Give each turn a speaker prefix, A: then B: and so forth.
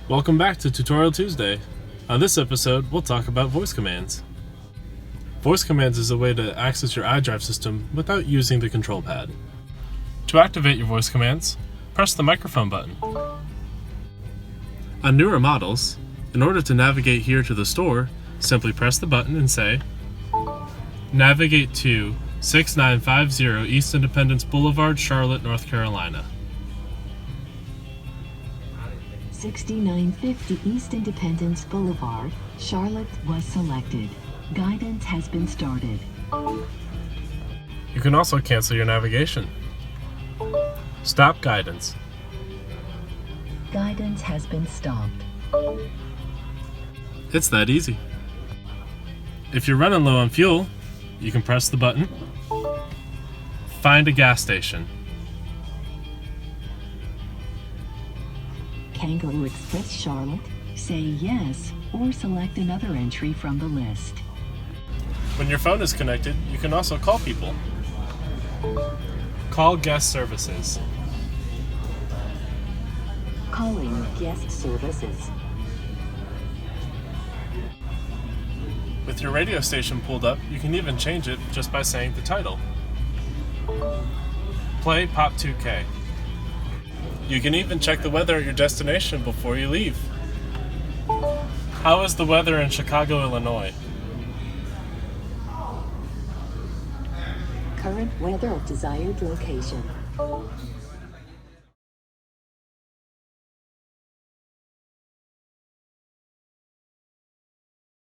A: Welcome back to Tutorial Tuesday. On this episode, we'll talk about voice commands. Voice commands is a way to access your iDrive system without using the control pad. To activate your voice commands, press the microphone button. On newer models, in order to navigate here to the store, simply press the button and say, "Navigate to 6950 East Independence Boulevard, Charlotte, North Carolina."
B: 6950 East Independence Boulevard, Charlotte was selected. Guidance has been started.
A: You can also cancel your navigation. Stop guidance.
B: Guidance has been stopped.
A: It's that easy. If you're running low on fuel, you can press the button. Find a gas station.
B: Kangaroo Express Charlotte, say yes or select another entry from the list.
A: When your phone is connected, you can also call people. Call guest services.
B: Calling guest services.
A: With your radio station pulled up, you can even change it just by saying the title. Play Pop 2K. You can even check the weather at your destination before you leave. How is the weather in Chicago, Illinois?
B: Current weather at desired location.